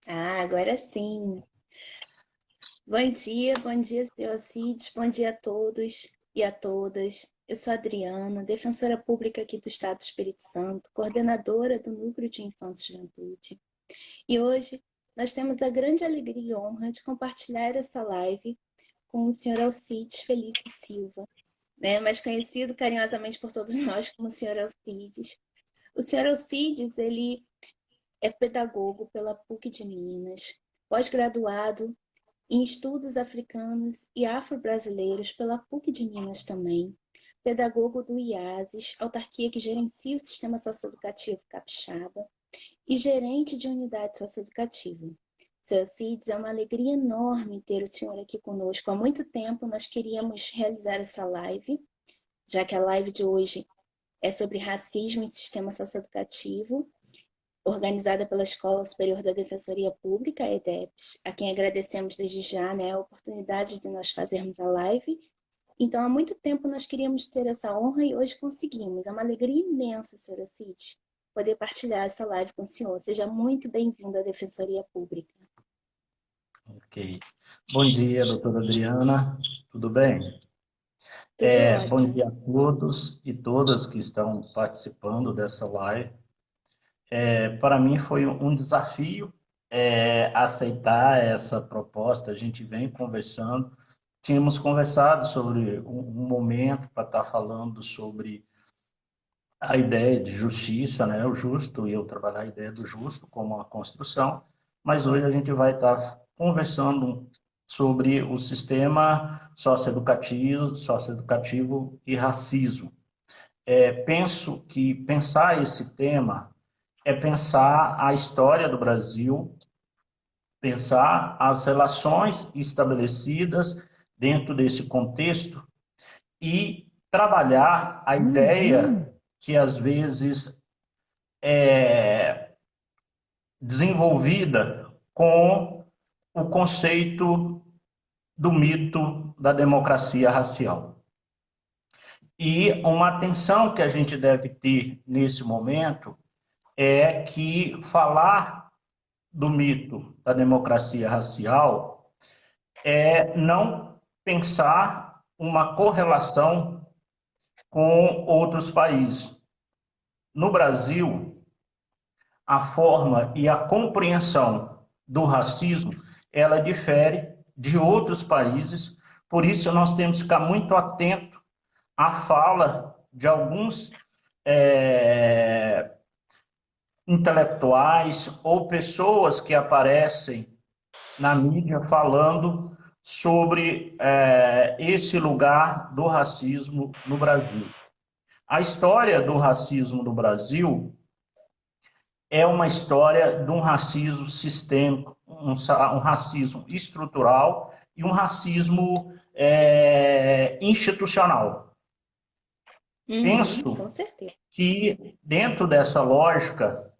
Agora sim. Bom dia, senhor Alcides, bom dia a todos e a todas. Eu sou a Adriana, defensora pública aqui do Estado do Espírito Santo, coordenadora do Núcleo de Infância e Juventude. E hoje nós temos a grande alegria e honra de compartilhar essa live com o senhor Alcides Felício Silva, né, mais conhecido carinhosamente por todos nós como o senhor Alcides. O senhor Alcides, ele é pedagogo pela PUC de Minas, pós-graduado em Estudos Africanos e Afro-Brasileiros pela PUC de Minas também, pedagogo do IASES, autarquia que gerencia o Sistema Socioeducativo Capixaba, e gerente de unidade socioeducativa. Seu Cides, é uma alegria enorme ter o senhor aqui conosco. Há muito tempo nós queríamos realizar essa live, já que a live de hoje é sobre racismo e sistema socioeducativo, organizada pela Escola Superior da Defensoria Pública, a EDEPS, a quem agradecemos desde já, né, a oportunidade de nós fazermos a live. Então, há muito tempo nós queríamos ter essa honra e hoje conseguimos. É uma alegria imensa, senhora Cid, poder partilhar essa live com o senhor. Seja muito bem-vindo à Defensoria Pública. Ok. Bom dia, doutora Adriana. Tudo bem? Tudo Bom ótimo. dia a todos e todas que estão participando dessa live. Para mim foi um desafio aceitar essa proposta. A gente vem conversando. Tínhamos conversado sobre um momento para estar falando sobre a ideia de justiça, né? O justo, e eu trabalhar a ideia do justo como uma construção, mas hoje a gente vai estar conversando sobre o sistema socioeducativo e racismo. Penso que pensar esse tema é pensar a história do Brasil, pensar as relações estabelecidas dentro desse contexto e trabalhar a ideia que às vezes é desenvolvida com o conceito do mito da democracia racial. E uma atenção que a gente deve ter nesse momento é que falar do mito da democracia racial é não pensar uma correlação com outros países. No Brasil, a forma e a compreensão do racismo, ela difere de outros países, por isso nós temos que ficar muito atento à fala de alguns intelectuais ou pessoas que aparecem na mídia falando sobre esse lugar do racismo no Brasil. A história do racismo no Brasil é uma história de um racismo sistêmico, um racismo estrutural e um racismo institucional. Com Penso certeza. que, dentro dessa lógica,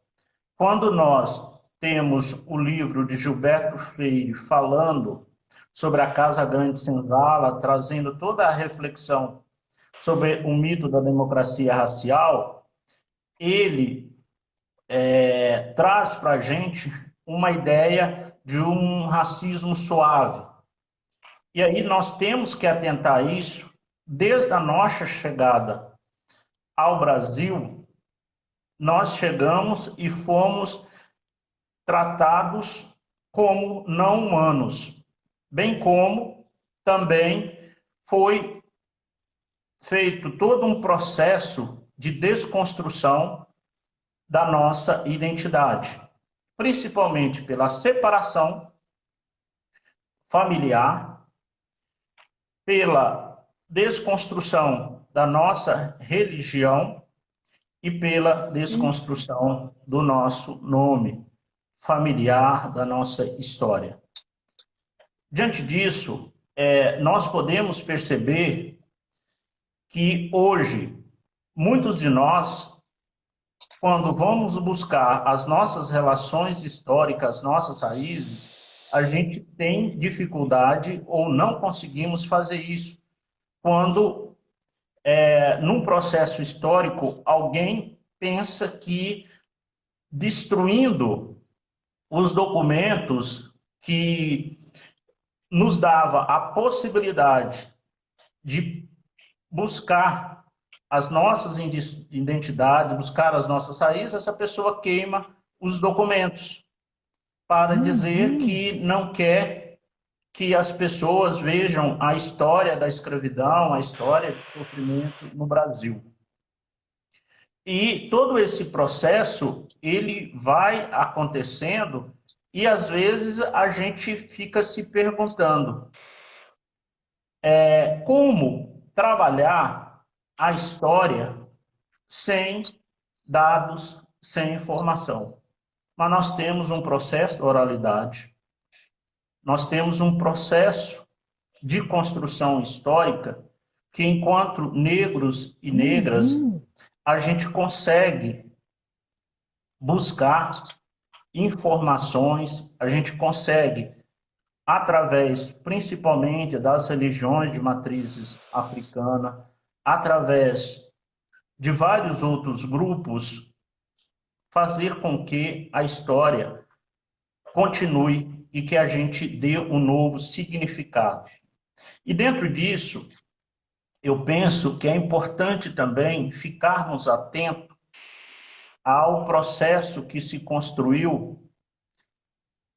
quando nós temos o livro de Gilberto Freire falando sobre a Casa Grande Senzala, trazendo toda a reflexão sobre o mito da democracia racial, ele traz para a gente uma ideia de um racismo suave. E aí nós temos que atentar a isso desde a nossa chegada ao Brasil. Nós chegamos e fomos tratados como não humanos, bem como também foi feito todo um processo de desconstrução da nossa identidade, principalmente pela separação familiar, pela desconstrução da nossa religião e pela desconstrução do nosso nome familiar, da nossa história. Diante disso, nós podemos perceber que hoje, muitos de nós, quando vamos buscar as nossas relações históricas, nossas raízes, a gente tem dificuldade ou não conseguimos fazer isso. Quando, num processo histórico, alguém pensa que destruindo os documentos que nos dava a possibilidade de buscar as nossas identidades, buscar as nossas raízes, essa pessoa queima os documentos para dizer que não quer que as pessoas vejam a história da escravidão, a história do sofrimento no Brasil. E todo esse processo, ele vai acontecendo e, às vezes, a gente fica se perguntando como trabalhar a história sem dados, sem informação. Mas nós temos um processo de oralidade, nós temos um processo de construção histórica que, enquanto negros e negras, a gente consegue buscar informações, a gente consegue, através principalmente das religiões de matrizes africana, através de vários outros grupos, fazer com que a história continue e que a gente dê um novo significado. E dentro disso, eu penso que é importante também ficarmos atentos ao processo que se construiu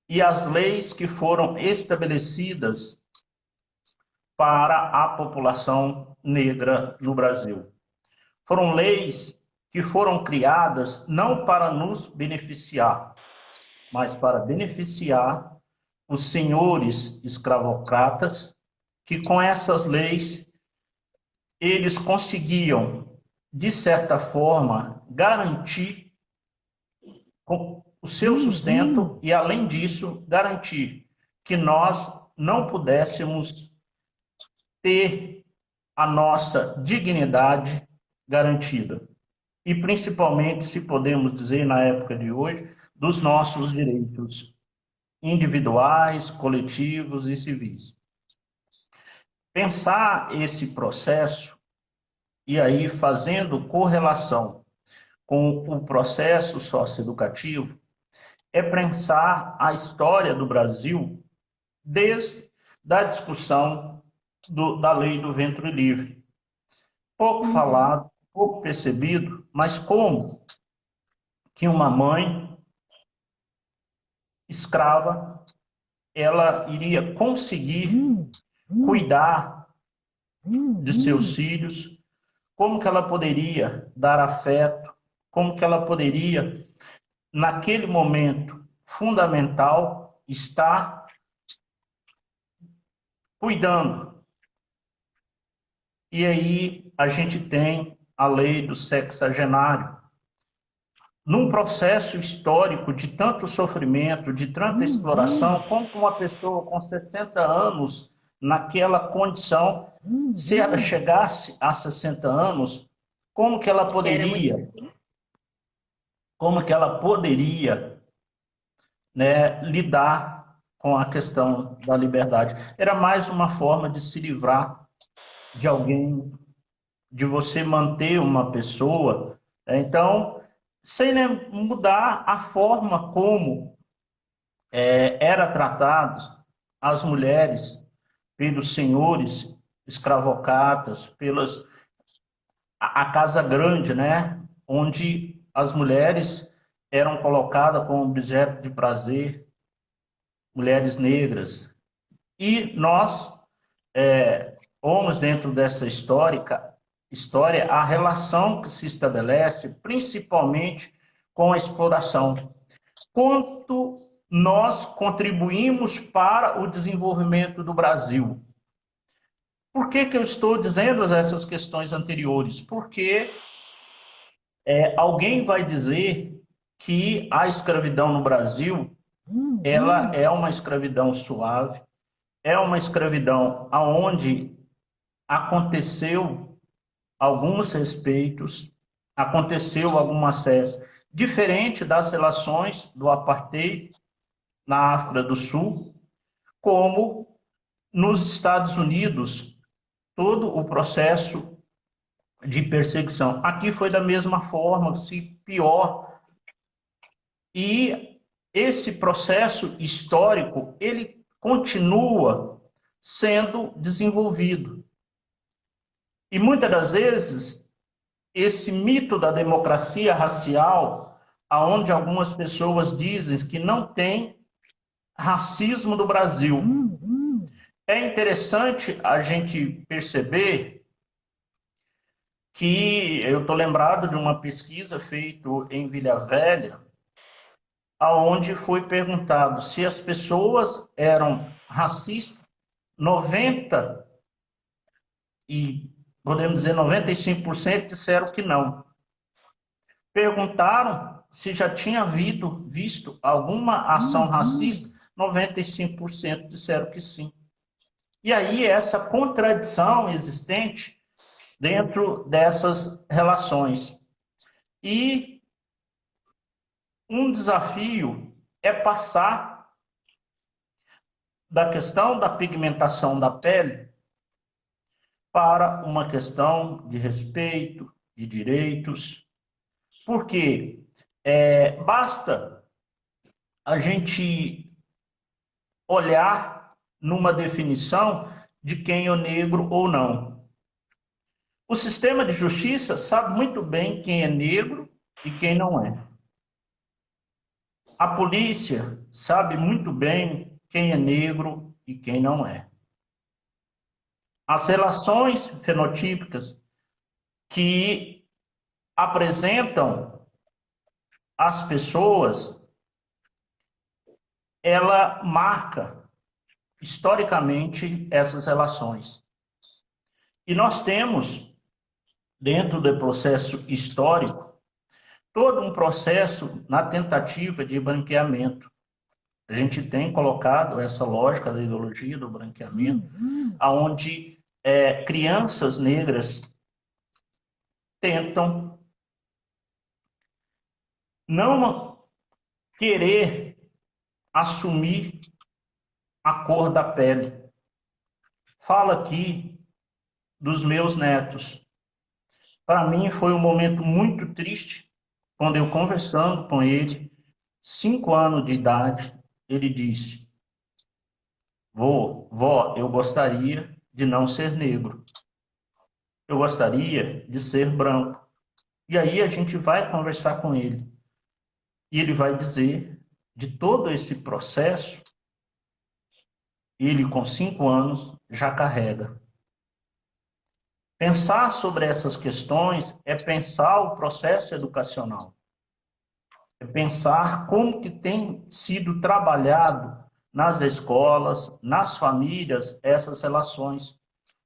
e às leis que foram estabelecidas para a população negra no Brasil. Foram leis que foram criadas não para nos beneficiar, mas para beneficiar os senhores escravocratas, que com essas leis eles conseguiam, de certa forma, garantir o seu sustento e, além disso, garantir que nós não pudéssemos ter a nossa dignidade garantida. E, principalmente, se podemos dizer, na época de hoje, dos nossos direitos individuais, coletivos e civis. Pensar esse processo, e aí fazendo correlação com o processo socioeducativo, é pensar a história do Brasil desde a discussão da lei do ventre livre. Pouco falado, pouco percebido, mas como que uma mãe escrava, ela iria conseguir cuidar de seus filhos, como que ela poderia dar afeto, como que ela poderia, naquele momento fundamental, estar cuidando. E aí a gente tem a lei do sexagenário. Num processo histórico de tanto sofrimento, de tanta exploração, como uma pessoa com 60 anos, naquela condição, se ela chegasse a 60 anos, como que ela poderia, né, lidar com a questão da liberdade? Era mais uma forma de se livrar de alguém, de você manter uma pessoa, né? Então, sem mudar a forma como era tratados as mulheres pelos senhores escravocratas, pelas a Casa Grande, né, onde as mulheres eram colocadas como objeto de prazer, mulheres negras. E nós vamos dentro dessa história, a relação que se estabelece, principalmente com a exploração. Quanto nós contribuímos para o desenvolvimento do Brasil? Por que eu estou dizendo essas questões anteriores? Porque alguém vai dizer que a escravidão no Brasil ela é uma escravidão suave, é uma escravidão onde aconteceu alguns respeitos, aconteceu algum acesso, diferente das relações do apartheid na África do Sul, como nos Estados Unidos, todo o processo de perseguição. Aqui foi da mesma forma, se pior. E esse processo histórico, ele continua sendo desenvolvido. E muitas das vezes, esse mito da democracia racial, aonde algumas pessoas dizem que não tem racismo no Brasil. É interessante a gente perceber que eu estou lembrado de uma pesquisa feita em Vila Velha, aonde foi perguntado se as pessoas eram racistas. 90 e podemos dizer 95% disseram que não. Perguntaram se já tinha visto alguma ação racista, 95% disseram que sim. E aí essa contradição existente dentro dessas relações. E um desafio é passar da questão da pigmentação da pele para uma questão de respeito, de direitos, porque basta a gente olhar numa definição de quem é negro ou não. O sistema de justiça sabe muito bem quem é negro e quem não é. A polícia sabe muito bem quem é negro e quem não é. As relações fenotípicas que apresentam as pessoas, ela marca historicamente essas relações. E nós temos, dentro do processo histórico, todo um processo na tentativa de branqueamento. A gente tem colocado essa lógica da ideologia do branqueamento, onde crianças negras tentam não querer assumir a cor da pele. Falo aqui dos meus netos. Para mim foi um momento muito triste quando eu conversando com ele, 5 anos de idade, ele disse: vó, eu gostaria de não ser negro. Eu gostaria de ser branco. E aí a gente vai conversar com ele. E ele vai dizer de todo esse processo, ele com 5 anos já carrega. Pensar sobre essas questões é pensar o processo educacional. É pensar como que tem sido trabalhado nas escolas, nas famílias, essas relações.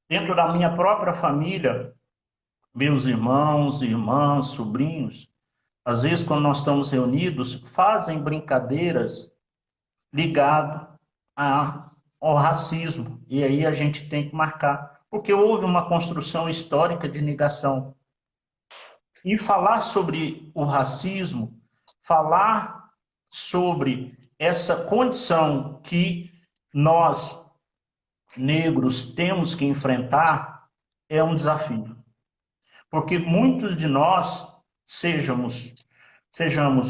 Dentro da minha própria família, meus irmãos, irmãs, sobrinhos, às vezes quando nós estamos reunidos, fazem brincadeiras ligadas ao racismo. E aí a gente tem que marcar, porque houve uma construção histórica de negação. E falar sobre o racismo, falar sobre essa condição que nós, negros, temos que enfrentar, é um desafio. Porque muitos de nós, sejamos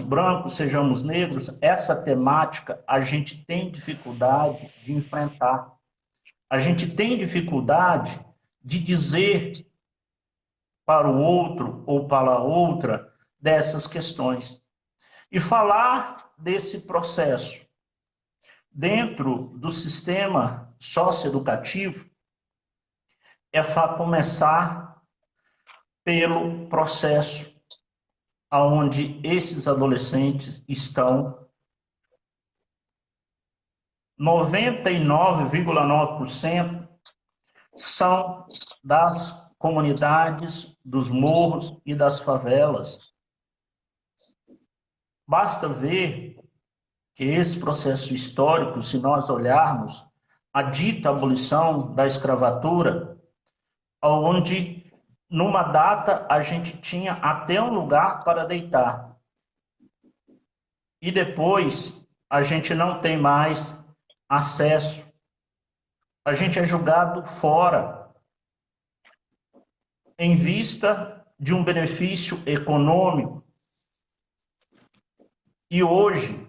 brancos, sejamos negros, essa temática a gente tem dificuldade de enfrentar. A gente tem dificuldade de dizer para o outro ou para a outra dessas questões. E falar desse processo dentro do sistema socioeducativo é começar pelo processo onde esses adolescentes estão. 99,9% são das comunidades, dos morros e das favelas. Basta ver que esse processo histórico, se nós olharmos a dita abolição da escravatura, onde numa data a gente tinha até um lugar para deitar. E depois a gente não tem mais acesso. A gente é julgado fora em vista de um benefício econômico. E hoje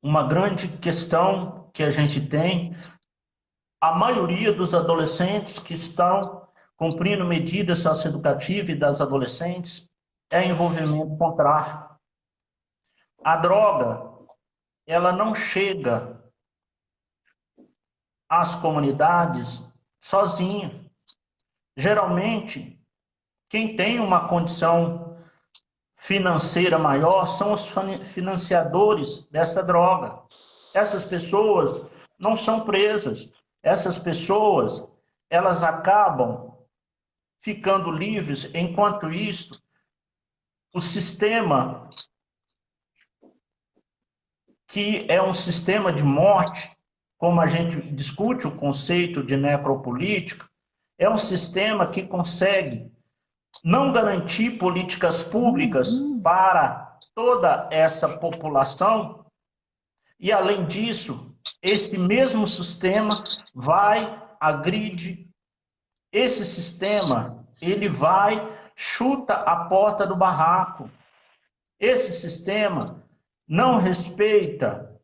uma grande questão que a gente tem, a maioria dos adolescentes que estão cumprindo medidas socioeducativas e das adolescentes é envolvimento com tráfico. A droga, ela não chega às comunidades sozinha. Geralmente, quem tem uma condição financeira maior são os financiadores dessa droga. Essas pessoas não são presas. Essas pessoas, elas acabam ficando livres. Enquanto isso, o sistema, que é um sistema de morte, como a gente discute o conceito de necropolítica, é um sistema que consegue não garantir políticas públicas para toda essa população, e além disso, esse mesmo sistema agride, esse sistema, ele chuta a porta do barraco. Esse sistema não respeita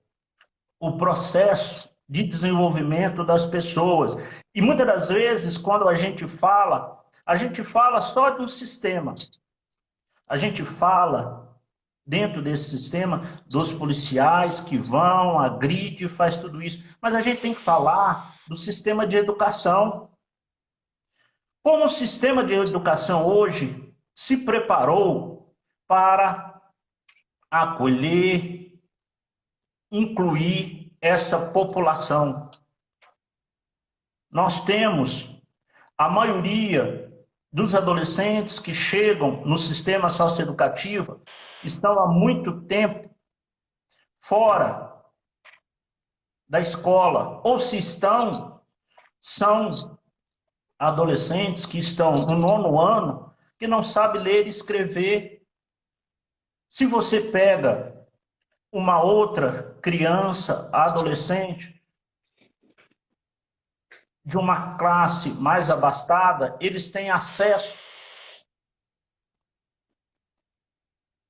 o processo de desenvolvimento das pessoas. E muitas das vezes, quando a gente fala só de um sistema. A gente fala, dentro desse sistema, dos policiais que vão, agride, faz tudo isso. Mas a gente tem que falar do sistema de educação. Como o sistema de educação hoje se preparou para acolher, incluir essa população. Nós temos a maioria dos adolescentes que chegam no sistema socioeducativo estão há muito tempo fora da escola, ou se estão, são adolescentes que estão no 9º ano, que não sabem ler e escrever. Se você pega uma outra criança, adolescente, de uma classe mais abastada, eles têm acesso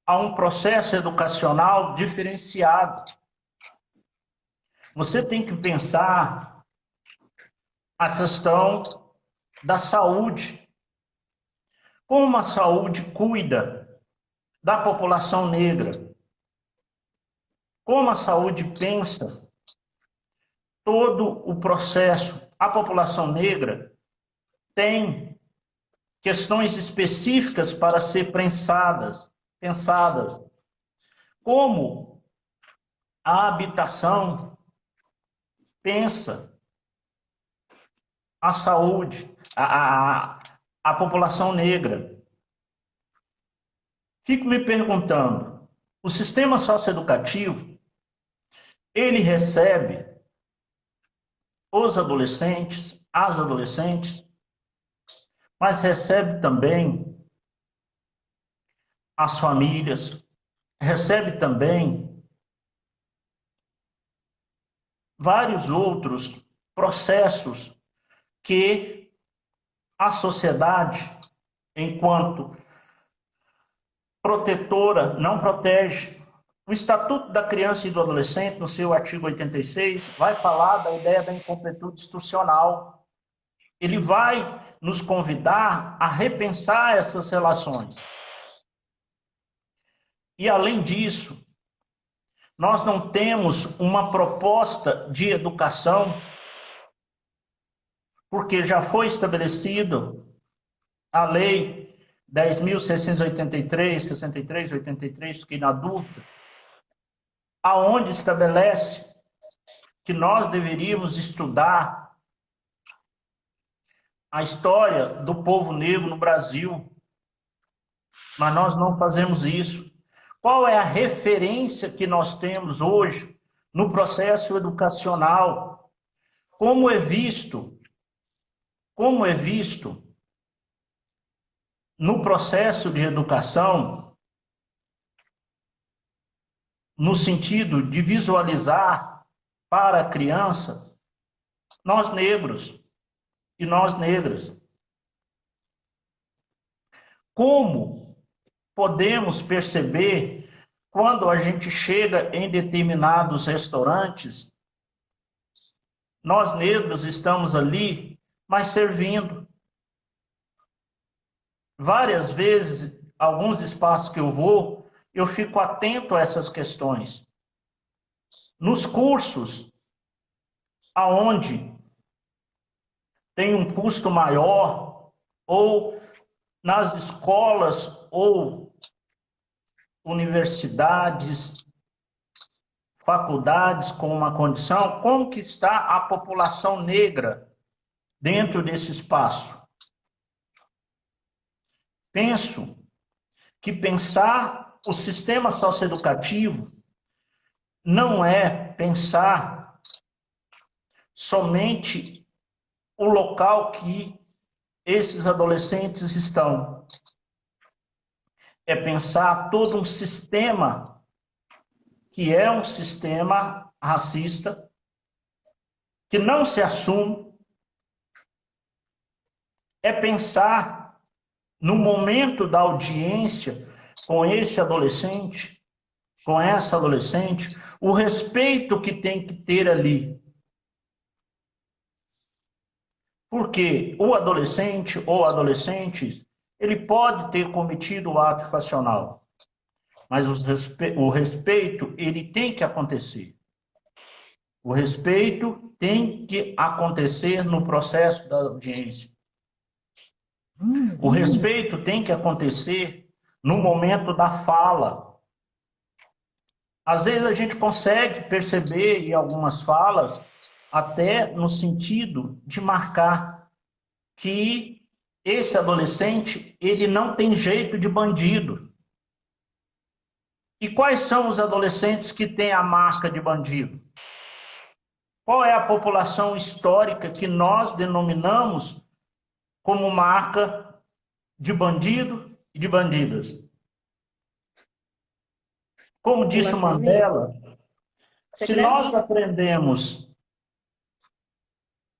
a um processo educacional diferenciado. Você tem que pensar a questão da saúde. Como a saúde cuida da população negra? Como a saúde pensa todo o processo? A população negra tem questões específicas para ser pensadas. Como a habitação pensa a saúde, a população negra. Fico me perguntando, o sistema socioeducativo, ele recebe os adolescentes, as adolescentes, mas recebe também as famílias, recebe também vários outros processos que a sociedade, enquanto protetora, não protege. O Estatuto da Criança e do Adolescente, no seu artigo 86, vai falar da ideia da incompletude institucional. Ele vai nos convidar a repensar essas relações. E, além disso, nós não temos uma proposta de educação, porque já foi estabelecido a Lei 10.683, 63, 83, fiquei na dúvida, aonde estabelece que nós deveríamos estudar a história do povo negro no Brasil, mas nós não fazemos isso. Qual é a referência que nós temos hoje no processo educacional? Como é visto no processo de educação, no sentido de visualizar para a criança, nós negros e nós negras. Como podemos perceber quando a gente chega em determinados restaurantes, nós negros estamos ali, mas servindo. Várias vezes, alguns espaços que eu vou, eu fico atento a essas questões. Nos cursos, aonde tem um custo maior, ou nas escolas ou universidades, faculdades com uma condição, como que está a população negra dentro desse espaço? Penso que pensar o sistema socioeducativo não é pensar somente o local que esses adolescentes estão. É pensar todo um sistema que é um sistema racista, que não se assume. É pensar no momento da audiência com esse adolescente, com essa adolescente, o respeito que tem que ter ali. Porque o adolescente ou adolescentes, ele pode ter cometido o ato infracional, mas o respeito, ele tem que acontecer. O respeito tem que acontecer no processo da audiência. O respeito tem que acontecer no momento da fala. Às vezes a gente consegue perceber em algumas falas, até no sentido de marcar que esse adolescente, ele não tem jeito de bandido. E quais são os adolescentes que têm a marca de bandido? Qual é a população histórica que nós denominamos como marca de bandido e de bandidas? Como disse o Mandela, se nós aprendemos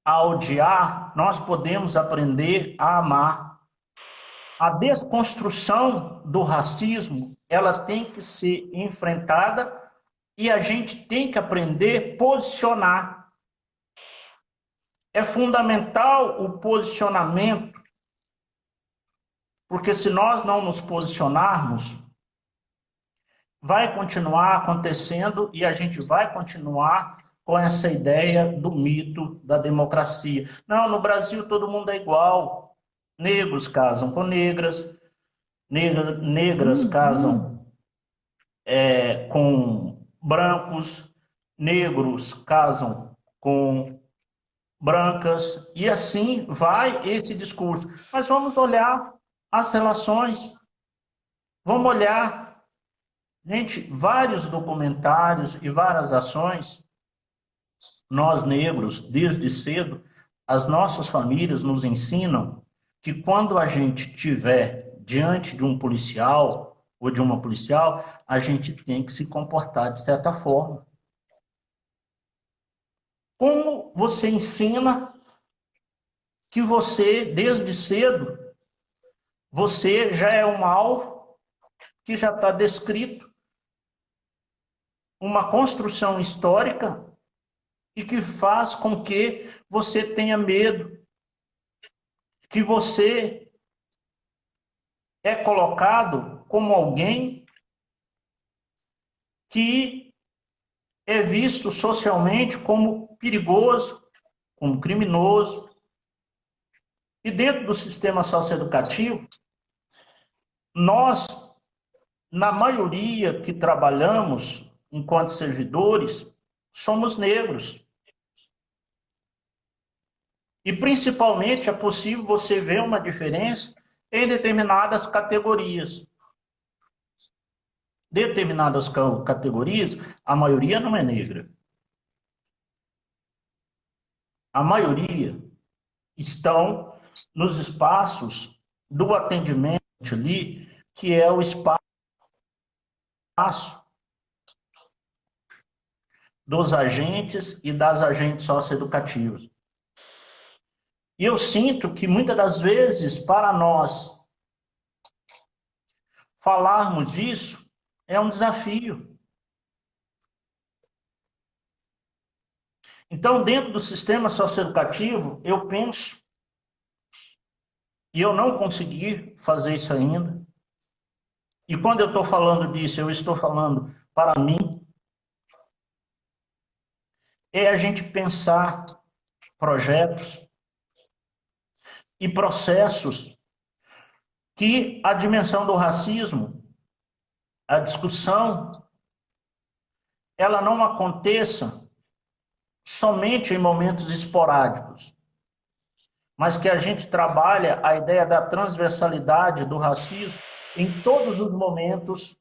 a odiar, nós podemos aprender a amar. A desconstrução do racismo, ela tem que ser enfrentada e a gente tem que aprender a posicionar. É fundamental o posicionamento, porque se nós não nos posicionarmos, vai continuar acontecendo e a gente vai continuar com essa ideia do mito da democracia. Não, no Brasil todo mundo é igual. Negros casam com negras, negras casam com brancos, negros casam com brancas, e assim vai esse discurso. Mas vamos olhar as relações, vamos olhar, gente, vários documentários e várias ações. Nós negros, desde cedo, as nossas famílias nos ensinam que quando a gente estiver diante de um policial ou de uma policial, a gente tem que se comportar de certa forma. Como você ensina que você, desde cedo, você já é um alvo que já está descrito, uma construção histórica e que faz com que você tenha medo, que você é colocado como alguém que é visto socialmente como perigoso, como criminoso. E dentro do sistema socioeducativo, nós, na maioria que trabalhamos enquanto servidores, somos negros. E principalmente é possível você ver uma diferença em determinadas categorias. Determinadas categorias, a maioria não é negra. A maioria estão nos espaços do atendimento ali, que é o espaço dos agentes e das agentes socioeducativas. E eu sinto que muitas das vezes, para nós falarmos disso, É um desafio. Então, dentro do sistema socioeducativo, eu penso, e eu não consegui fazer isso ainda, e quando eu estou falando disso, eu estou falando para mim, é a gente pensar projetos e processos que a dimensão do racismo, a discussão, ela não aconteça somente em momentos esporádicos, mas que a gente trabalha a ideia da transversalidade do racismo em todos os momentos,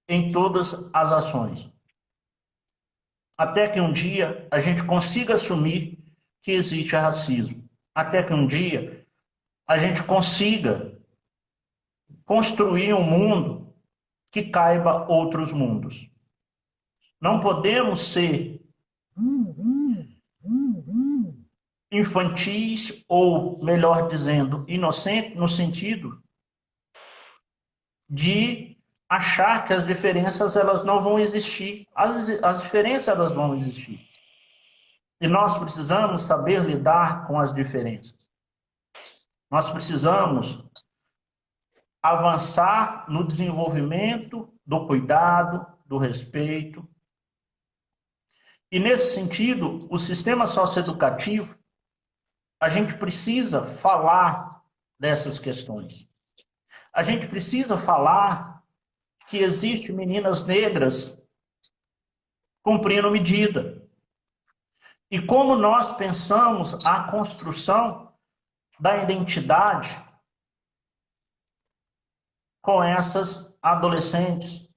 em todas as ações. Até que um dia a gente consiga assumir que existe racismo. Até que um dia a gente consiga construir um mundo que caiba outros mundos. Não podemos ser infantis ou, melhor dizendo, inocentes no sentido de achar que as diferenças elas não vão existir. As diferenças elas vão existir. E nós precisamos saber lidar com as diferenças. Nós precisamos avançar no desenvolvimento do cuidado, do respeito. E nesse sentido, o sistema socioeducativo, a gente precisa falar dessas questões. A gente precisa falar que existem meninas negras cumprindo medida. E como nós pensamos a construção da identidade com essas adolescentes.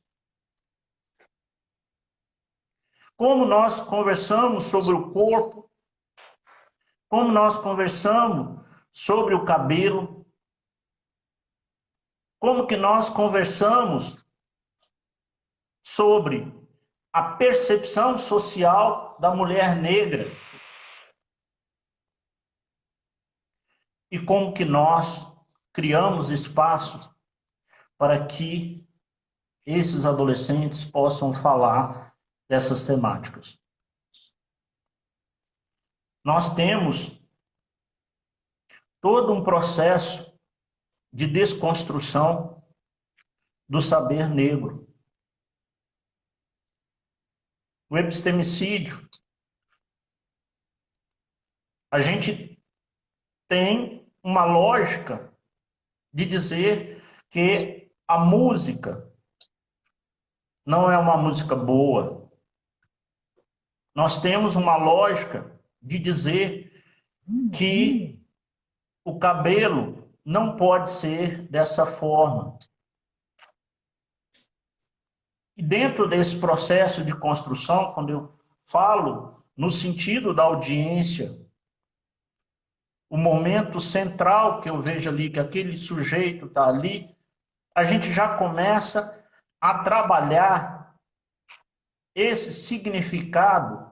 Como nós conversamos sobre o corpo, como nós conversamos sobre o cabelo, como que nós conversamos sobre a percepção social da mulher negra e como que nós criamos espaço para que esses adolescentes possam falar dessas temáticas. Nós temos todo um processo de desconstrução do saber negro. O epistemicídio. A gente tem uma lógica de dizer que a música não é uma música boa. Nós temos uma lógica de dizer que o cabelo não pode ser dessa forma. E dentro desse processo de construção, quando eu falo no sentido da audiência, o momento central que eu vejo ali, que aquele sujeito está ali, a gente já começa a trabalhar esse significado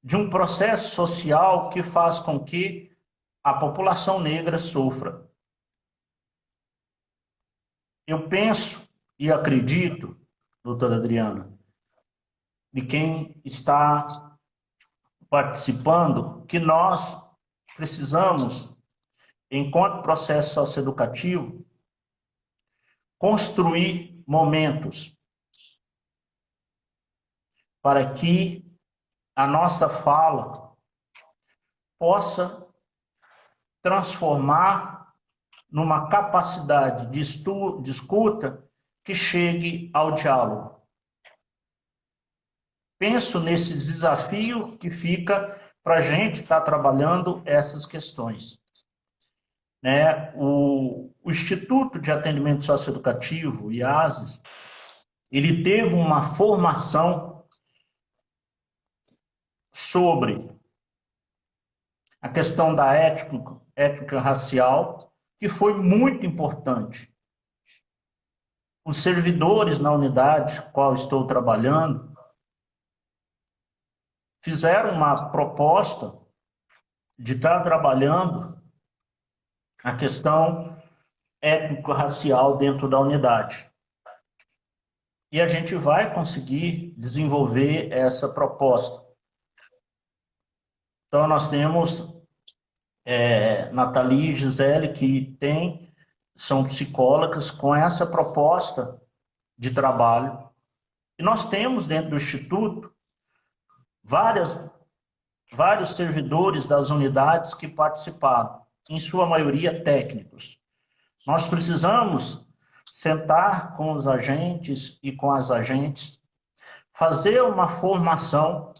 de um processo social que faz com que a população negra sofra. Eu penso e acredito, doutora Adriana, de quem está participando, que nós precisamos, enquanto processo socioeducativo, construir momentos para que a nossa fala possa transformar numa capacidade de escuta que chegue ao diálogo. Penso nesse desafio que fica para a gente estar trabalhando essas questões. Né? O Instituto de Atendimento Socioeducativo, IASES, ele teve uma formação sobre a questão da ética racial, que foi muito importante. Os servidores na unidade com a qual estou trabalhando fizeram uma proposta de estar trabalhando a questão étnico-racial dentro da unidade. e a gente vai conseguir desenvolver essa proposta. Então, nós temos Nathalie e Gisele, que são psicólogas com essa proposta de trabalho. E nós temos dentro do Instituto vários servidores das unidades que participaram, em sua maioria técnicos. Nós precisamos sentar com os agentes e com as agentes, fazer uma formação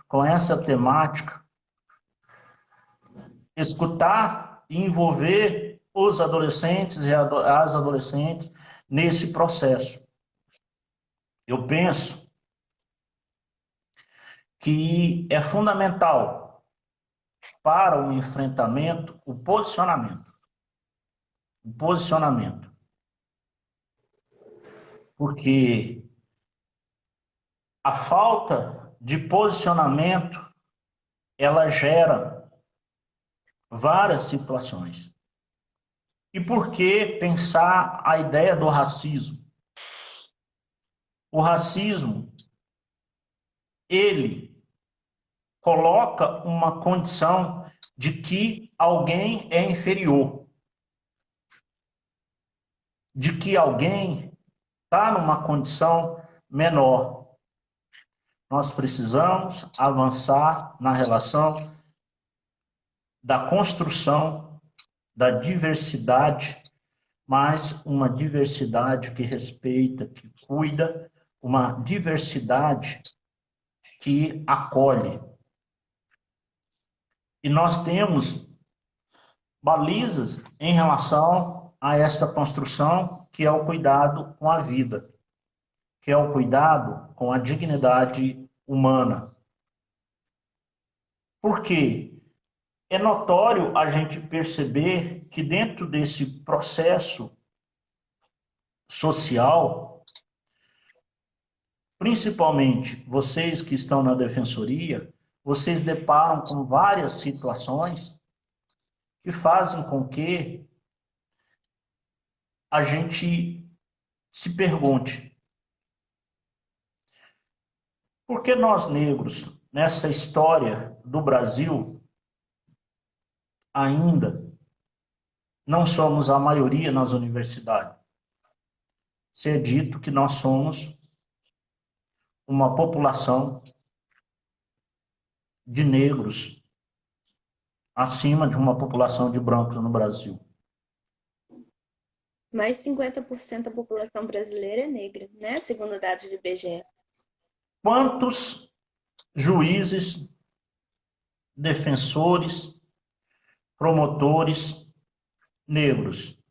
com essa temática, escutar e envolver os adolescentes e as adolescentes nesse processo. Eu penso que é fundamental para o enfrentamento o posicionamento. O posicionamento. Porque a falta de posicionamento, ela gera várias situações. E por que pensar a ideia do racismo? O racismo, ele coloca uma condição de que alguém é inferior, de que alguém está numa condição menor. Nós precisamos avançar na relação da construção da diversidade, mas uma diversidade que respeita, que cuida, uma diversidade que acolhe. E nós temos balizas em relação a esta construção, que é o cuidado com a vida, que é o cuidado com a dignidade humana. Por quê? É notório a gente perceber que dentro desse processo social, principalmente vocês que estão na defensoria, vocês deparam com várias situações que fazem com que a gente se pergunte: por que nós negros, nessa história do Brasil, ainda não somos a maioria nas universidades? Se é dito que nós somos uma população de negros acima de uma população de brancos no Brasil. Mais 50% da população brasileira é negra, né? Segundo dados do IBGE. Quantos juízes, defensores, promotores negros?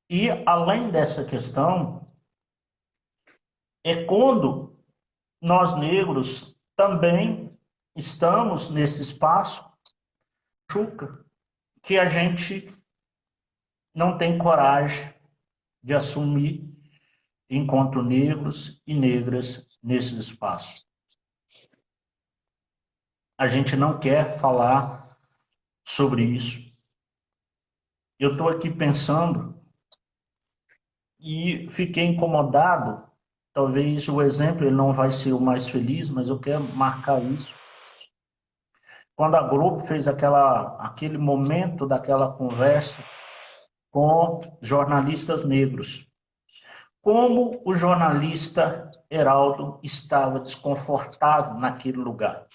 E, além dessa questão, é quando nós negros também estamos nesse espaço que a gente não tem coragem de assumir enquanto negros e negras nesse espaço. A gente não quer falar sobre isso. Eu estou aqui pensando e fiquei incomodado. Talvez o exemplo ele não vai ser o mais feliz, mas eu quero marcar isso. Quando a Globo fez aquele momento daquela conversa com jornalistas negros, como o jornalista Heraldo estava desconfortado naquele lugar.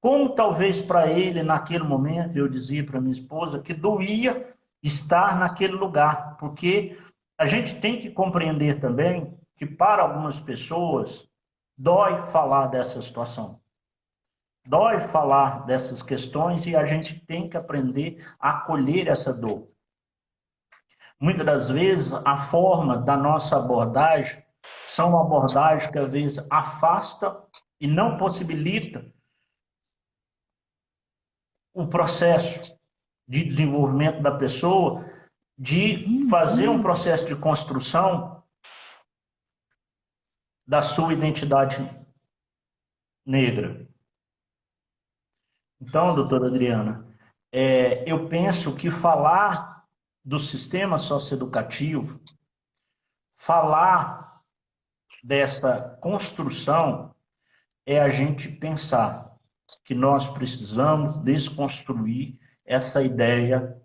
Como talvez para ele, naquele momento, eu dizia para minha esposa que doía estar naquele lugar, porque a gente tem que compreender também que para algumas pessoas dói falar dessa situação. Dói falar dessas questões e a gente tem que aprender a acolher essa dor. Muitas das vezes, a forma da nossa abordagem são abordagens que às vezes afasta e não possibilita o processo de desenvolvimento da pessoa, de fazer um processo de construção da sua identidade negra. Então, doutora Adriana, eu penso que falar do sistema socioeducativo, falar dessa construção, é a gente pensar que nós precisamos desconstruir essa ideia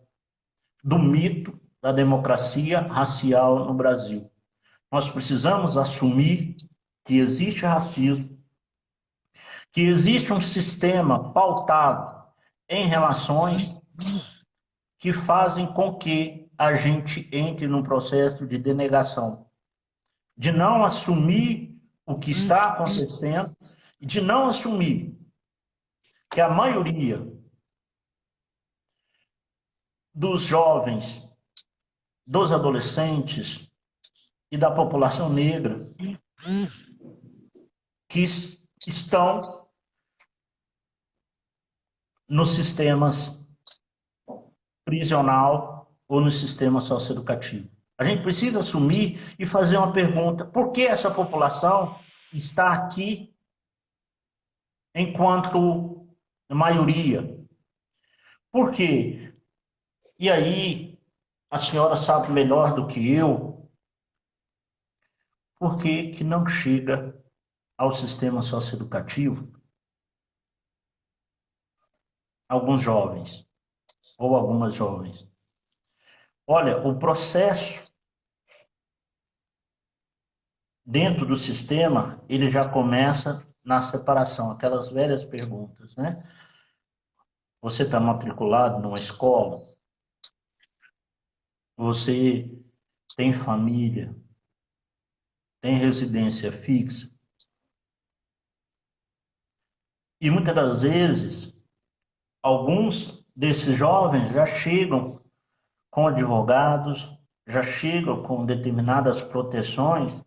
do mito da democracia racial no Brasil. Nós precisamos assumir que existe racismo, que existe um sistema pautado em relações que fazem com que a gente entre num processo de denegação, de não assumir o que está acontecendo e de não assumir que a maioria dos jovens, dos adolescentes e da população negra que estão nos sistemas prisional ou no sistema socioeducativo. A gente precisa assumir e fazer uma pergunta: por que essa população está aqui enquanto maioria? Por quê? E aí, a senhora sabe melhor do que eu, por que que não chega ao sistema socioeducativo alguns jovens ou algumas jovens? Olha, o processo dentro do sistema, ele já começa na separação, aquelas velhas perguntas, né? Você está matriculado numa escola? Você tem família? Tem residência fixa? E muitas das vezes, alguns desses jovens já chegam com advogados, já chegam com determinadas proteções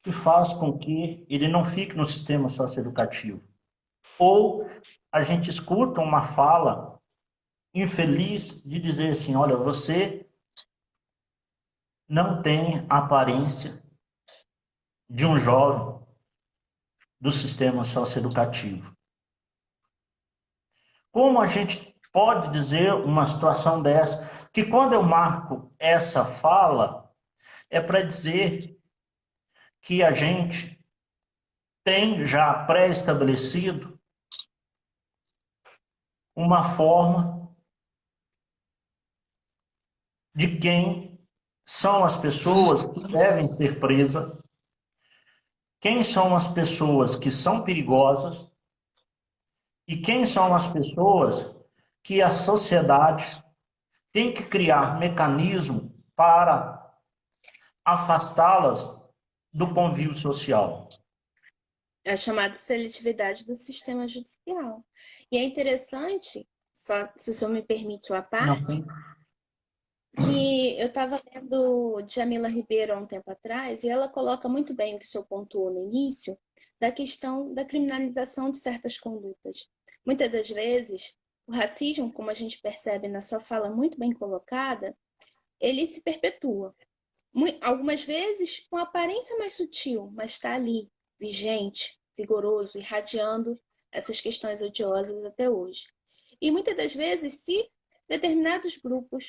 que faz com que ele não fique no sistema socioeducativo. Ou a gente escuta uma fala infeliz de dizer assim: olha, você não tem a aparência de um jovem do sistema socioeducativo. Como a gente pode dizer uma situação dessa? Que quando eu marco essa fala, é para dizer que a gente tem já pré-estabelecido uma forma de quem são as pessoas que devem ser presas, quem são as pessoas que são perigosas e quem são as pessoas que a sociedade tem que criar mecanismo para afastá-las do convívio social. É a chamada seletividade do sistema judicial. E é interessante, só se o senhor me permite uma parte, que eu estava lendo Djamila Ribeiro há um tempo atrás, e ela coloca muito bem o que o senhor pontuou no início, da questão da criminalização de certas condutas. Muitas das vezes, o racismo, como a gente percebe na sua fala muito bem colocada, ele se perpetua. Algumas vezes com aparência mais sutil, mas está ali, vigente, vigoroso, irradiando essas questões odiosas até hoje. E muitas das vezes, se determinados grupos,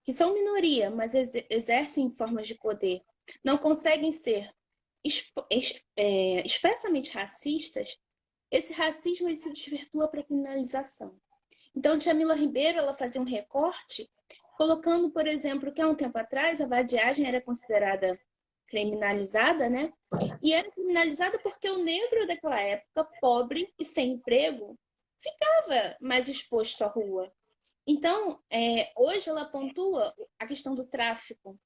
que são minoria, mas exercem formas de poder, não conseguem ser expressamente racistas, esse racismo ele se desvirtua para a criminalização. Então, Djamila Ribeiro ela fazia um recorte colocando, por exemplo, que há um tempo atrás a vadiagem era considerada criminalizada, né? E era criminalizada porque o negro daquela época, pobre e sem emprego, ficava mais exposto à rua. Então, hoje ela pontua a questão do tráfico.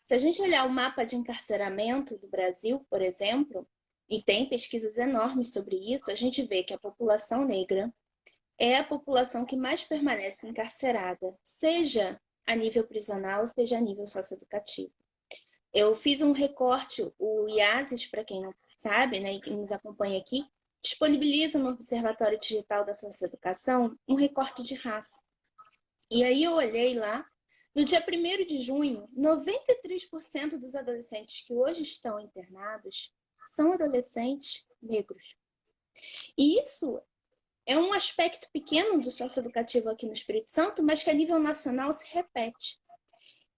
Se a gente olhar o mapa de encarceramento do Brasil, por exemplo, e tem pesquisas enormes sobre isso, a gente vê que a população negra é a população que mais permanece encarcerada, seja a nível prisional, seja a nível socioeducativo. Eu fiz um recorte, o IASES, para quem não sabe, né, e quem nos acompanha aqui, disponibiliza no Observatório Digital da Socioeducação um recorte de raça. E aí eu olhei lá, no dia 1º de junho, 93% dos adolescentes que hoje estão internados são adolescentes negros. E isso é um aspecto pequeno do socioeducativo aqui no Espírito Santo, mas que a nível nacional se repete.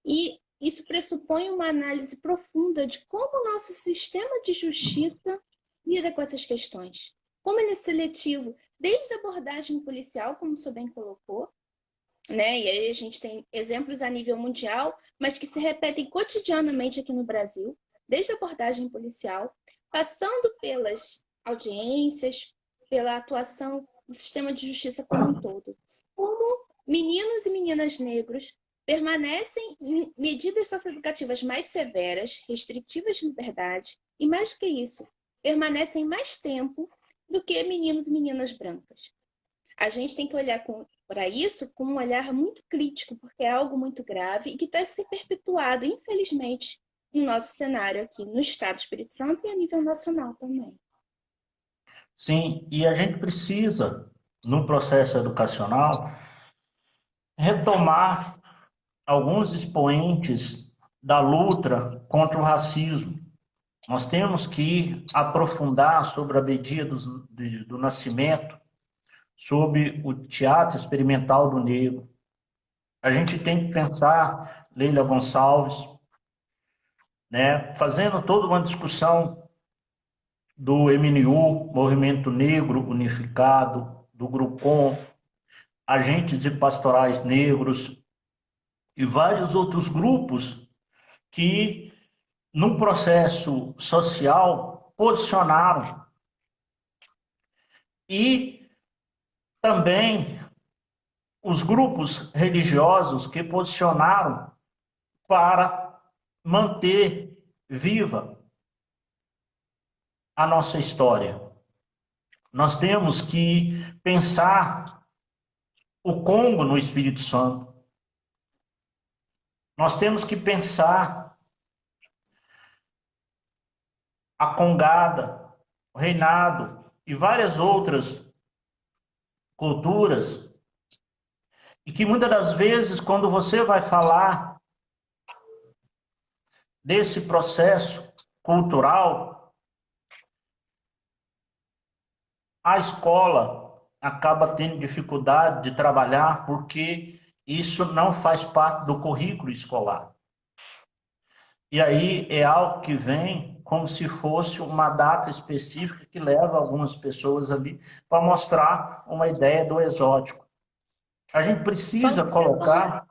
E isso pressupõe uma análise profunda de como o nosso sistema de justiça lida com essas questões. Como ele é seletivo, desde a abordagem policial, como o senhor bem colocou, né? E aí a gente tem exemplos a nível mundial, mas que se repetem cotidianamente aqui no Brasil, desde a abordagem policial, passando pelas audiências, pela atuação do sistema de justiça como um todo. Como meninos e meninas negros permanecem em medidas socioeducativas mais severas, restritivas de liberdade, e mais do que isso, permanecem mais tempo do que meninos e meninas brancas. A gente tem que olhar para isso com um olhar muito crítico, porque é algo muito grave e que está se perpetuado, infelizmente, no nosso cenário aqui no Estado do Espírito Santo e a nível nacional também. Sim, e a gente precisa, no processo educacional, retomar alguns expoentes da luta contra o racismo. Nós temos que aprofundar sobre a Abadia do Nascimento, sobre o teatro experimental do negro. A gente tem que pensar Leila Gonçalves, né, fazendo toda uma discussão do MNU, Movimento Negro Unificado, do GRUCOM, agentes de pastorais negros e vários outros grupos que, no processo social, posicionaram. E também os grupos religiosos que posicionaram para manter viva a nossa história. Nós temos que pensar o Congo no Espírito Santo. Nós temos que pensar a Congada, o Reinado e várias outras culturas, e que muitas das vezes, quando você vai falar desse processo cultural, a escola acaba tendo dificuldade de trabalhar porque isso não faz parte do currículo escolar. E aí é algo que vem como se fosse uma data específica que leva algumas pessoas ali para mostrar uma ideia do exótico. A gente precisa colocar...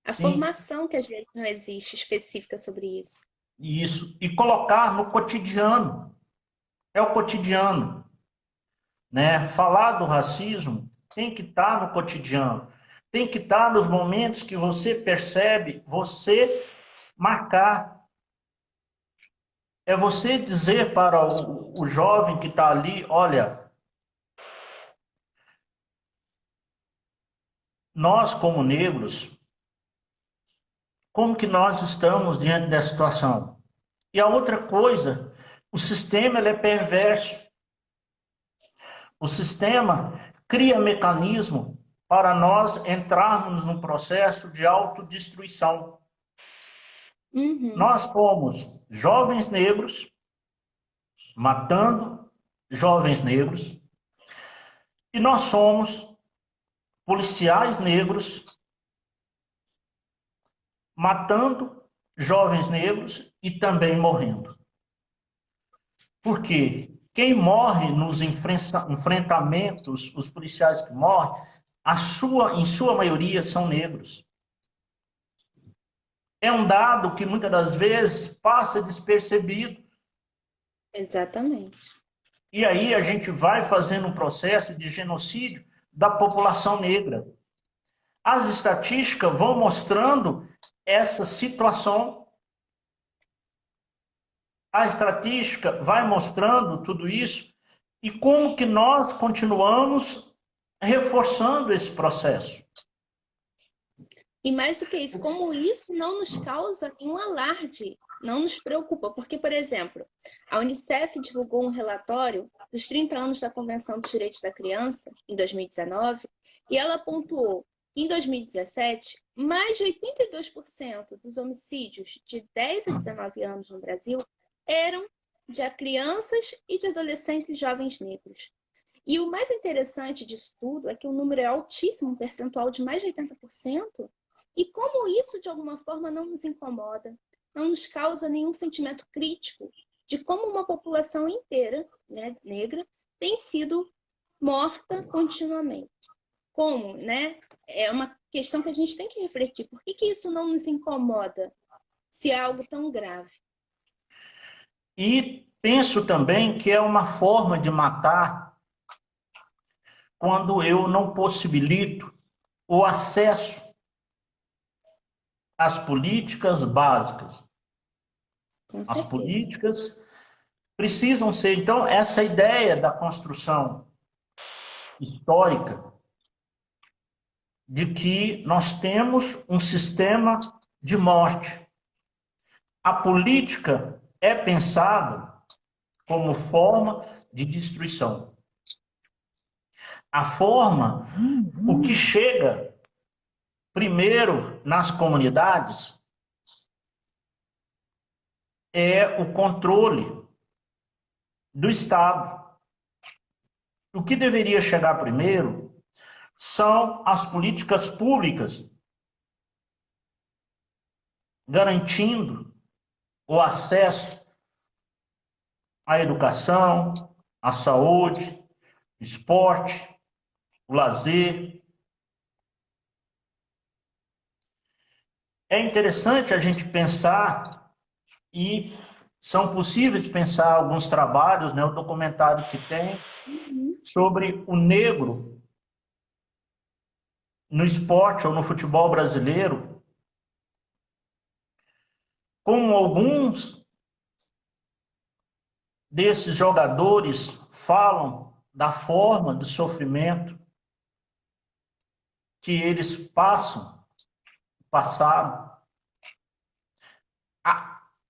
A formação que às vezes não existe específica sobre isso. Isso, e colocar no cotidiano. É o cotidiano, né? Falar do racismo tem que estar no cotidiano. Tem que estar nos momentos que você percebe, você marcar. É você dizer para o jovem que está ali, olha, nós como negros, como que nós estamos diante dessa situação? E a outra coisa, o sistema ele é perverso. O sistema cria mecanismo para nós entrarmos num processo de autodestruição. Nós somos jovens negros matando jovens negros e nós somos policiais negros matando jovens negros e também morrendo. Por quê? Quem morre nos enfrentamentos, os policiais que morrem, em sua maioria são negros. É um dado que muitas das vezes passa despercebido. Exatamente. E aí a gente vai fazendo um processo de genocídio da população negra. As estatísticas vão mostrando essa situação. A estatística vai mostrando tudo isso e como que nós continuamos reforçando esse processo. E mais do que isso, como isso não nos causa um alarde, não nos preocupa. Porque, por exemplo, a Unicef divulgou um relatório dos 30 anos da Convenção dos Direitos da Criança, em 2019, e ela pontuou, em 2017, mais de 82% dos homicídios de 10 a 19 anos no Brasil eram de crianças e de adolescentes jovens negros. E o mais interessante disso tudo é que o número é altíssimo, um percentual de mais de 80%, e como isso, de alguma forma, não nos incomoda, não nos causa nenhum sentimento crítico de como uma população inteira, né, negra, tem sido morta continuamente. Como, né? É uma questão que a gente tem que refletir. Por que isso não nos incomoda se é algo tão grave? E penso também que é uma forma de matar quando eu não possibilito o acesso às políticas básicas. Com As certeza. políticas precisam ser, então, essa ideia da construção histórica de que nós temos um sistema de morte. A política é pensada como forma de destruição. A forma, o que chega primeiro nas comunidades é o controle do Estado. O que deveria chegar primeiro são as políticas públicas, garantindo o acesso à educação, à saúde, esporte, o lazer. É interessante a gente pensar, e são possíveis de pensar alguns trabalhos, né, o documentário que tem sobre o negro no esporte ou no futebol brasileiro, como alguns desses jogadores falam da forma de sofrimento que eles passaram.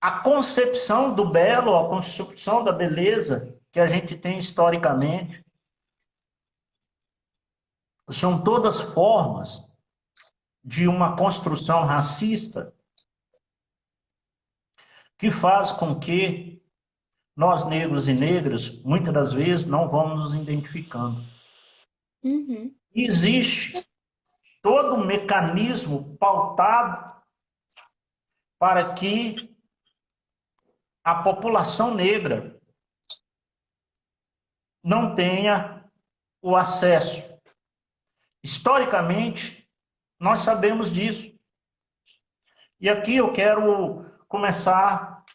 A concepção do belo, a concepção da beleza que a gente tem historicamente, são todas formas de uma construção racista que faz com que nós, negros e negras, muitas das vezes não vamos nos identificando. Uhum. E existe todo um mecanismo pautado para que a população negra não tenha o acesso. Historicamente, nós sabemos disso. E aqui eu quero começar a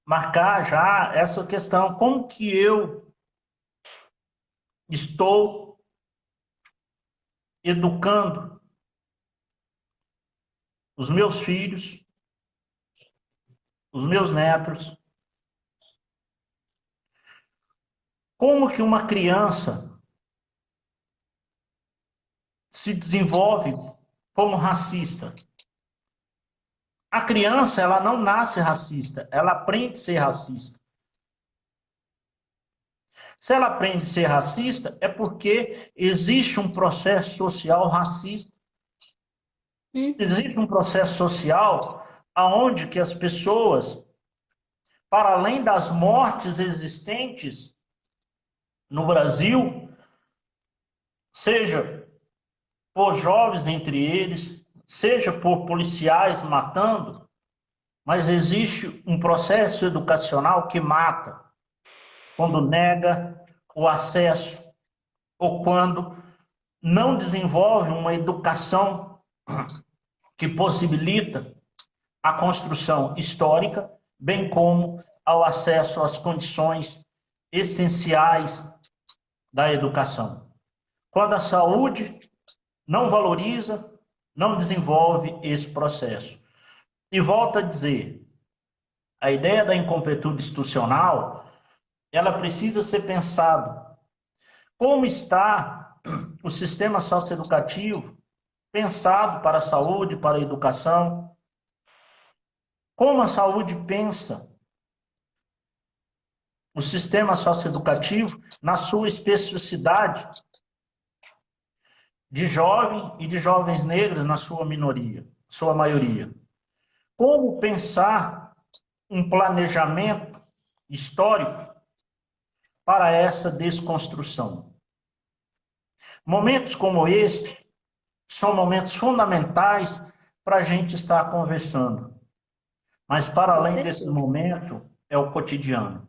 marcar já essa questão. Como que eu estou educando os meus filhos, os meus netos? Como que uma criança se desenvolve como racista? A criança, ela não nasce racista, ela aprende a ser racista. Se ela aprende a ser racista, é porque existe um processo social racista. Existe um processo social aonde que as pessoas, para além das mortes existentes no Brasil, seja por jovens entre eles, seja por policiais matando, mas existe um processo educacional que mata, quando nega o acesso ou quando não desenvolve uma educação que possibilita a construção histórica, bem como ao acesso às condições essenciais da educação. Quando a saúde não valoriza, não desenvolve esse processo. E volto a dizer, a ideia da incompletude institucional, ela precisa ser pensada. Como está o sistema socioeducativo pensado para a saúde, para a educação? Como a saúde pensa o sistema socioeducativo na sua especificidade de jovem e de jovens negros na sua minoria, sua maioria? Como pensar um planejamento histórico para essa desconstrução. Momentos como este são momentos fundamentais para a gente estar conversando. Mas, para Com além desse certeza. momento, é o cotidiano.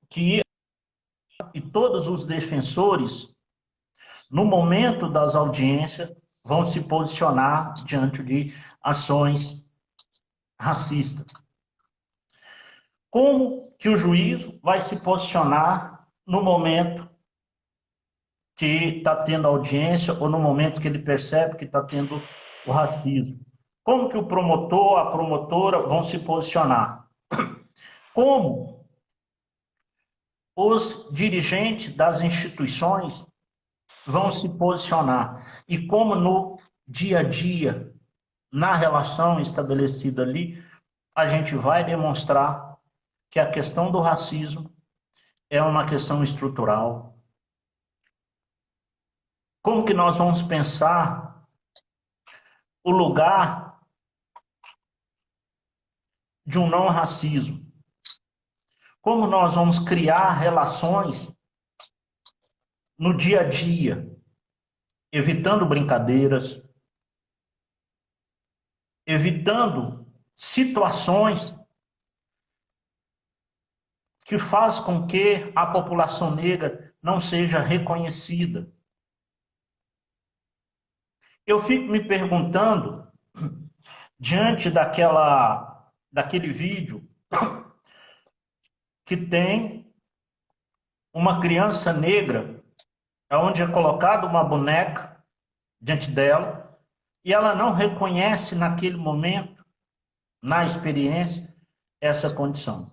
Que e todos os defensores, no momento das audiências, vão se posicionar diante de ações racistas. Como que o juízo vai se posicionar no momento que está tendo audiência ou no momento que ele percebe que está tendo o racismo? Como que o promotor, a promotora vão se posicionar? Como os dirigentes das instituições vão se posicionar? E como no dia a dia, na relação estabelecida ali, a gente vai demonstrar que a questão do racismo é uma questão estrutural. Como que nós vamos pensar o lugar de um não racismo? Como nós vamos criar relações no dia a dia, evitando brincadeiras, evitando situações que faz com que a população negra não seja reconhecida. Eu fico me perguntando, diante daquele vídeo, que tem uma criança negra, onde é colocada uma boneca diante dela, e ela não reconhece naquele momento, na experiência, essa condição.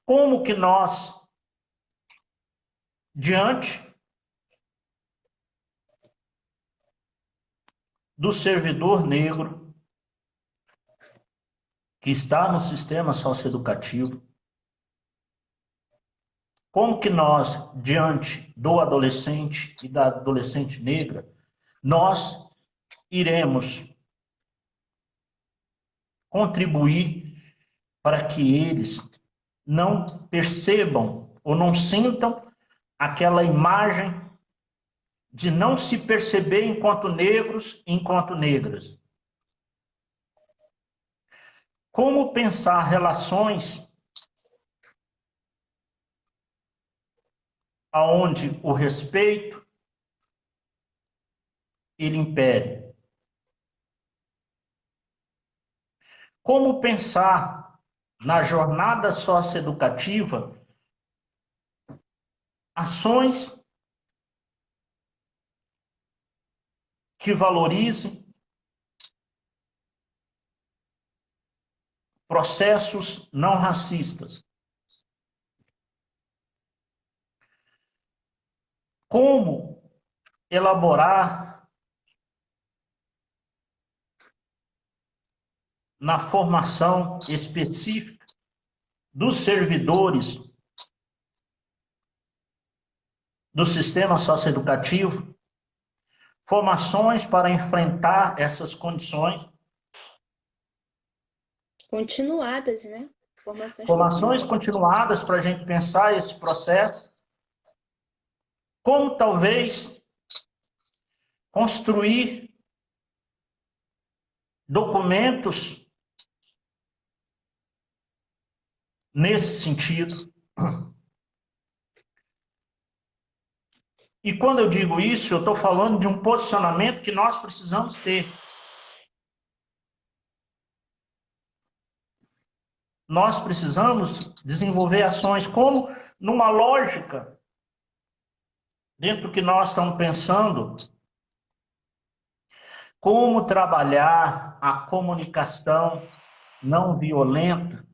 Como que nós, diante do servidor negro que está no sistema socioeducativo, como que nós, diante do adolescente e da adolescente negra, nós iremos contribuir para que eles não percebam ou não sintam aquela imagem de não se perceber enquanto negros, enquanto negras? Como pensar relações aonde o respeito ele impere? Como pensar na jornada socioeducativa ações que valorizem processos não racistas? Como elaborar na formação específica dos servidores do sistema socioeducativo formações para enfrentar essas condições? Continuadas, né? Formações continuadas para a gente pensar esse processo. Como talvez construir documentos nesse sentido. E quando eu digo isso, eu estou falando de um posicionamento que nós precisamos ter. Nós precisamos desenvolver ações como numa lógica, dentro do que nós estamos pensando, como trabalhar a comunicação não violenta,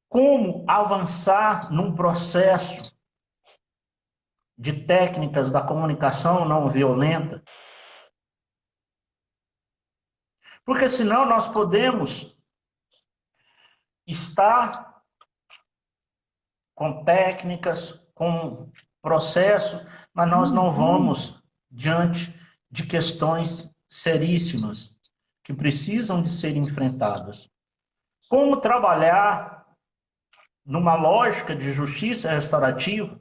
como avançar num processo de técnicas da comunicação não violenta, porque senão nós podemos estar com técnicas, com processo, mas nós não vamos diante de questões seríssimas, que precisam de serem enfrentadas. Como trabalhar numa lógica de justiça restaurativa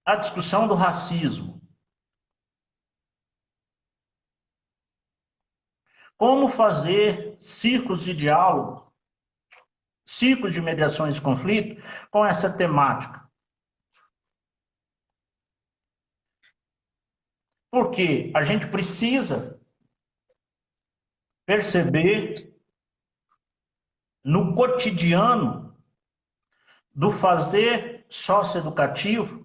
a discussão do racismo. Como fazer círculos de diálogo, ciclos de mediações de conflito com essa temática. Porque a gente precisa perceber no cotidiano do fazer socioeducativo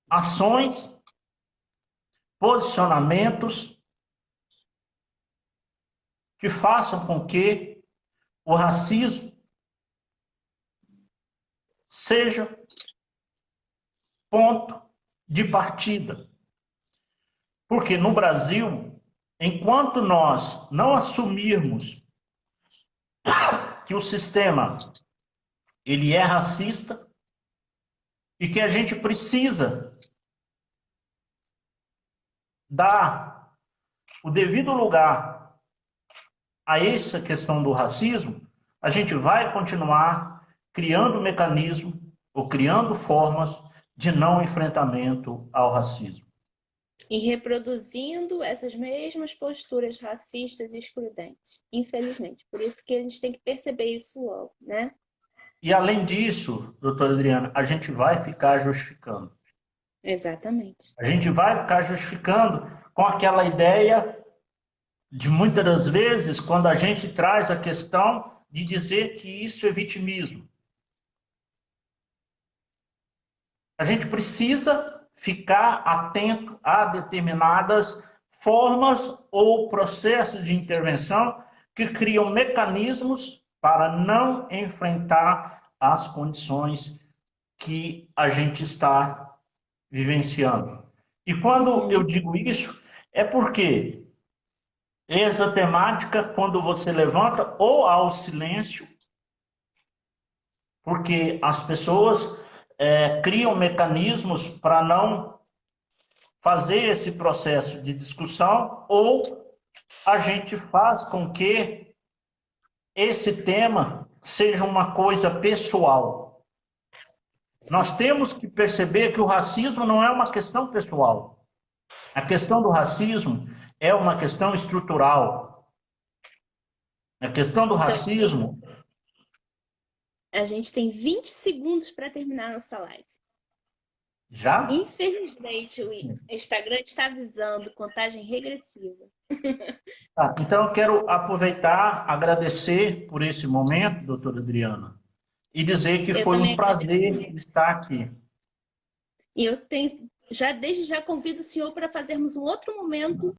ações, posicionamentos que façam com que o racismo seja ponto de partida. Porque no Brasil, enquanto nós não assumirmos que o sistema ele é racista e que a gente precisa dar o devido lugar a essa questão do racismo, a gente vai continuar criando mecanismos ou criando formas de não enfrentamento ao racismo. E reproduzindo essas mesmas posturas racistas e excludentes, infelizmente. Por isso que a gente tem que perceber isso logo, né? E além disso, doutora Adriana, a gente vai ficar justificando. Exatamente. A gente vai ficar justificando com aquela ideia de muitas das vezes, quando a gente traz a questão de dizer que isso é vitimismo. A gente precisa ficar atento a determinadas formas ou processos de intervenção que criam mecanismos para não enfrentar as condições que a gente está vivenciando. E quando eu digo isso, é porque essa temática, quando você levanta, ou há o silêncio, porque as pessoas criam mecanismos para não fazer esse processo de discussão, ou a gente faz com que esse tema seja uma coisa pessoal. Nós temos que perceber que o racismo não é uma questão pessoal. A questão do racismo é uma questão estrutural. A questão do racismo... A gente tem 20 segundos para terminar nossa live. Já? Infelizmente, o Instagram está avisando contagem regressiva. Tá, então, eu quero aproveitar, agradecer por esse momento, doutora Adriana, e dizer que foi um prazer estar aqui. E eu tenho, desde já convido o senhor para fazermos um outro momento